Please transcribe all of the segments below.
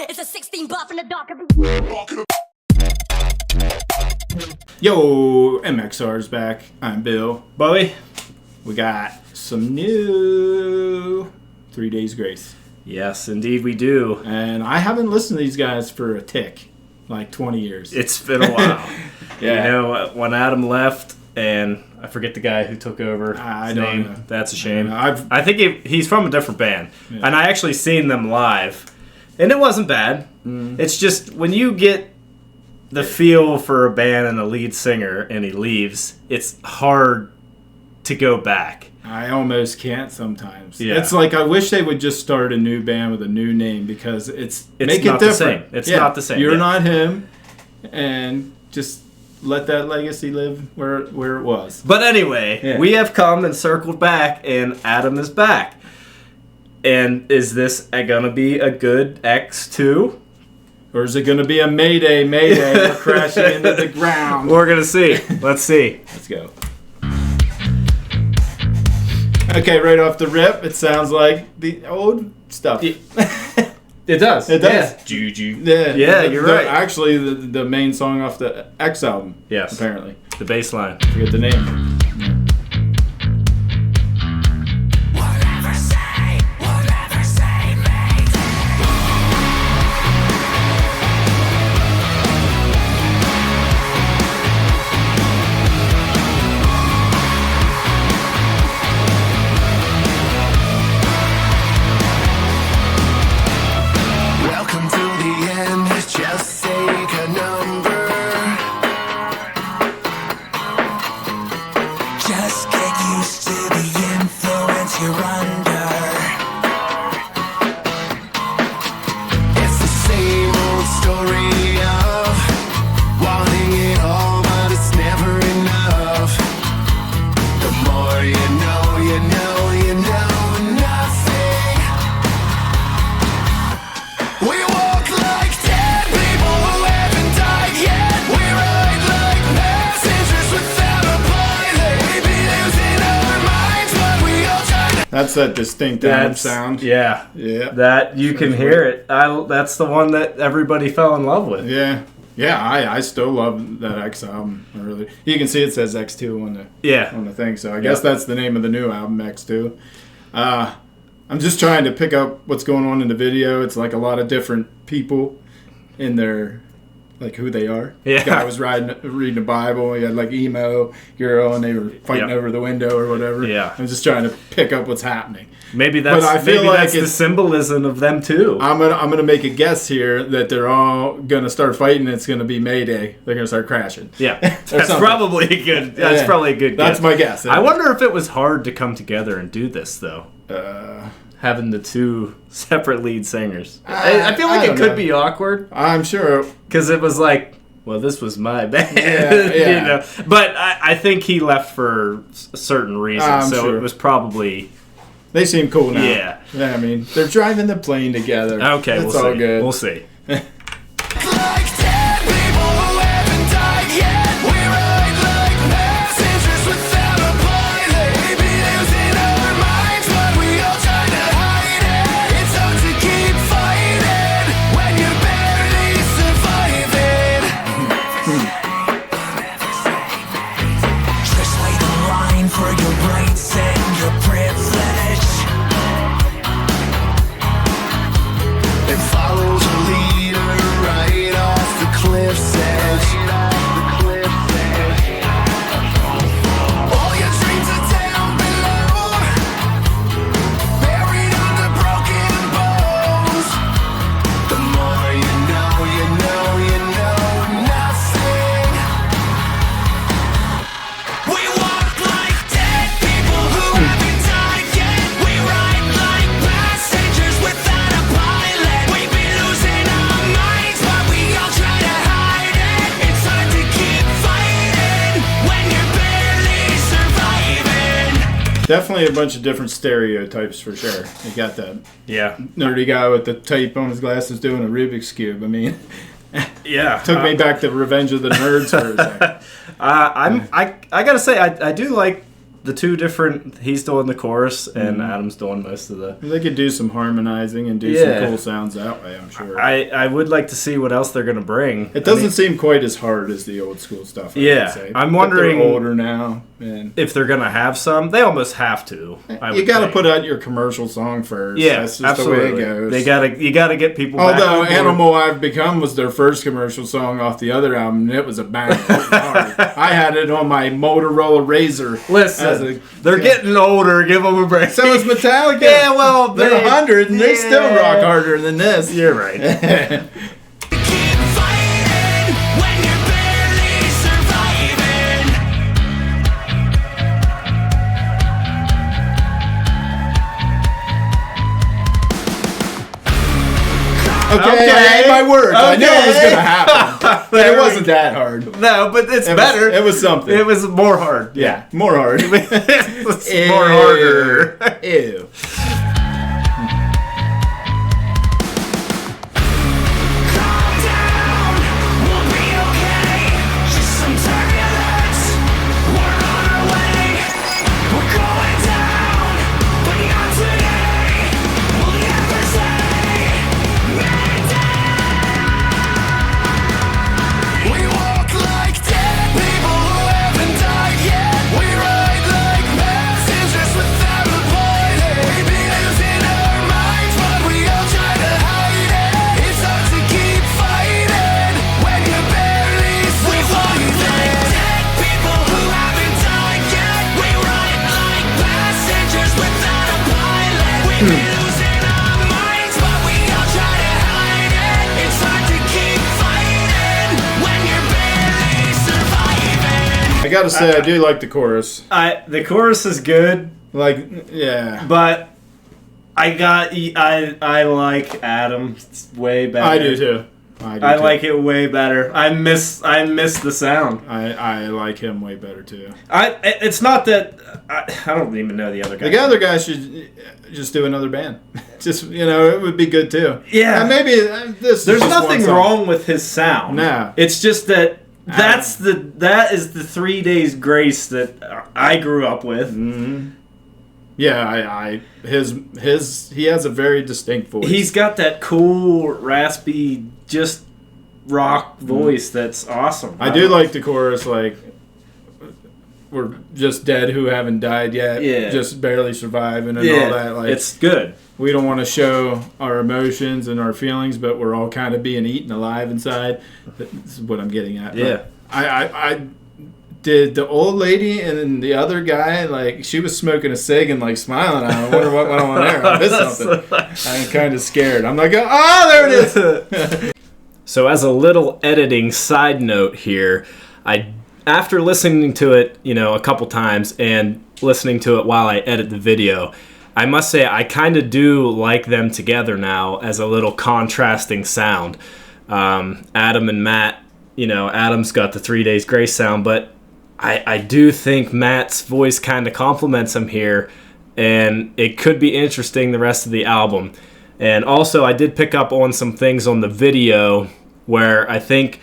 It's a 16 buff in the dark. Yo, MXR's back. I'm Bill. Bobby, we got some new 3 Days Grace. Yes, indeed we do. And I haven't listened to these guys for a tick, like 20 years. It's been a while. Yeah. You know, when Adam left, and I forget the guy who took over I his don't name. know. That's a shame. I think he's from a different band. Yeah. And I actually seen them live. And it wasn't bad. It's just when you get the feel for a band and a lead singer and he leaves, it's hard to go back. I almost can't sometimes. Yeah. It's like I wish they would just start a new band with a new name because it's make not it the different. same. It's not the same. You're Yeah. not him, and just let that legacy live where it was. But anyway, we have come and circled back, and Adam is back. And is this going to be a good X2? Or is it going to be a Mayday? We're crashing into the ground. We're going to see. Let's see. Let's go. Okay, right off the rip, it sounds like the old stuff. It does. It does. Yeah. Juju. Yeah, you're right. Actually, the main song off the X album. Yes. Apparently. The bass line. Forget the name. That's that distinct Adam sound. Yeah. Yeah. That you can hear it. That's the one that everybody fell in love with. Yeah. Yeah, I still love that X album. Really. You can see it says X2 on the thing, so I guess that's the name of the new album, X2. I'm just trying to pick up what's going on in the video. It's like a lot of different people in their, like who they are. Yeah. The guy was reading the Bible. He had like emo girl, and they were fighting over the window or whatever. Yeah. I'm just trying to pick up what's happening. Maybe that's, But I feel like that's the symbolism of them too. I'm gonna make a guess here that they're all gonna start fighting. And it's gonna be Mayday. They're gonna start crashing. Yeah, that's probably a good. That's probably a good. That's guess. my guess. I wonder if it was hard to come together and do this though. Having the two separate lead singers, I feel like it could be awkward. I'm sure because it was like, well, this was my band, Yeah. you know. But I think he left for a certain reason, so sure. it was probably. They seem cool now. Yeah. I mean, they're driving the plane together. Okay, it's we'll see. all good. We'll see. Definitely a bunch of different stereotypes for sure. You got that nerdy guy with the tape on his glasses doing a Rubik's Cube. I mean, took me back to Revenge of the Nerds for a second. I gotta say, I do like the two different. He's doing the chorus, and Adam's doing most of the. They could do some harmonizing and do some cool sounds that way, I'm sure. I would like to see what else they're gonna bring. It doesn't seem quite as hard as the old school stuff. I'd say. I'm wondering. They're older now, and if they're gonna have some, they almost have to. You got to put out your commercial song first. Yeah, that's just absolutely. the way it goes. You gotta get people. Although "Animal I've Become" was their first commercial song off the other album, and it was a banger. It was hard. I had it on my Motorola Razr. Listen, they're getting older. Give them a break. So is Metallica. Yeah, well, they're 100 and they still rock harder than this. You're right. Okay, I ate my words. I knew it was going to happen. But it wasn't that hard. No, but it's better. It was something. It was more hard. Yeah, more hard. It was more harder. Ew. I gotta say, I do like the chorus. The chorus is good. Like, yeah. But I like Adam's way better. I do too. I like it way better. I miss the sound. I like him way better too. It's not that I don't even know the other guy. The other guy should just do another band. Just it would be good too. Yeah, maybe this. There's nothing wrong with his sound. No, it's just that that is the 3 Days Grace that I grew up with. Mm-hmm. Yeah, he has a very distinct voice. He's got that cool, raspy, just rock voice that's awesome. I do like the chorus, like, we're just dead who haven't died yet, just barely surviving and all that. Like, it's good. We don't want to show our emotions and our feelings, but we're all kind of being eaten alive inside. That's what I'm getting at. Yeah. I did the old lady and the other guy, like, she was smoking a cig and, like, smiling at him. I wonder what went on there. I missed something. I'm kind of scared. I'm like, oh, there it is. So as a little editing side note here, after listening to it, a couple times and listening to it while I edit the video, I must say I kind of do like them together now as a little contrasting sound. Adam and Matt, Adam's got the 3 Days Grace sound, but I do think Matt's voice kind of complements him here, and it could be interesting the rest of the album. And also, I did pick up on some things on the video where I think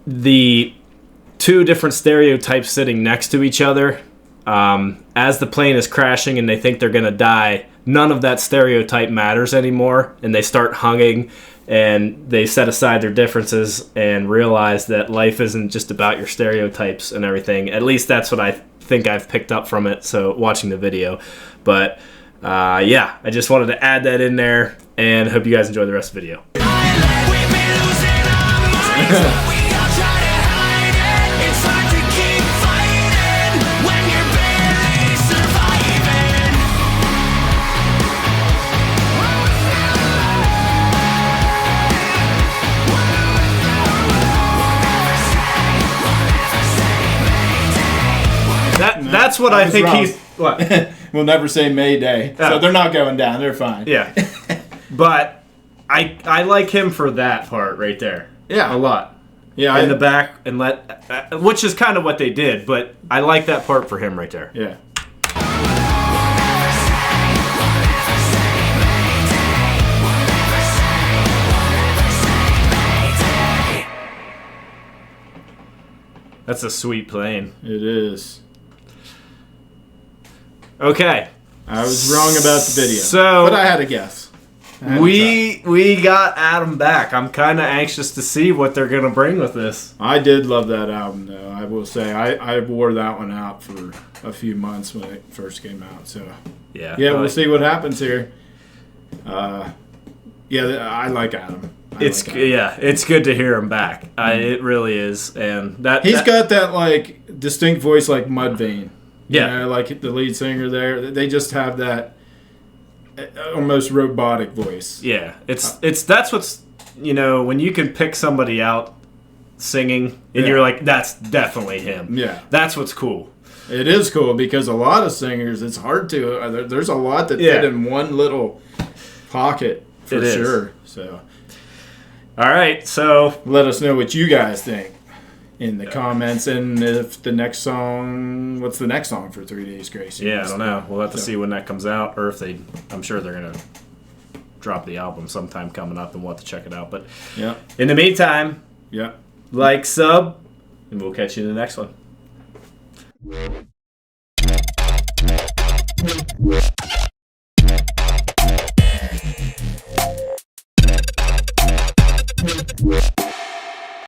the two different stereotypes sitting next to each other, as the plane is crashing and they think they're going to die, none of that stereotype matters anymore, and they start hugging, and they set aside their differences and realize that life isn't just about your stereotypes and everything. At least that's what I think I've picked up from it, so watching the video. But I just wanted to add that in there, and hope you guys enjoy the rest of the video. That's what I think he's... What? We'll never say Mayday. So they're not going down. They're fine. Yeah. But I like him for that part right there. Yeah. A lot. Yeah. In the back, and which is kind of what they did, but I like that part for him right there. Yeah. That's a sweet plane. It is. Okay. I was wrong about the video. So but I had a guess. We got Adam back. I'm kind of anxious to see what they're going to bring with this. I did love that album, though. I will say. I wore that one out for a few months when it first came out. So, yeah, we'll see what happens here. I like Adam. It's good to hear him back. It really is, and he's got that like distinct voice like Mudvayne. Yeah, like the lead singer there. They just have that almost robotic voice. Yeah, that's what's when you can pick somebody out singing and you're like, that's definitely him. Yeah, that's what's cool. It is cool because a lot of singers, it's hard to. There's a lot that fit in one little pocket for sure. So, all right, so let us know what you guys think in the comments, and if the next song, what's the next song for 3 Days Grace? Yeah, I don't know. We'll have to see when that comes out, or if I'm sure they're gonna drop the album sometime coming up, and we'll have to check it out. But in the meantime, like, sub, and we'll catch you in the next one.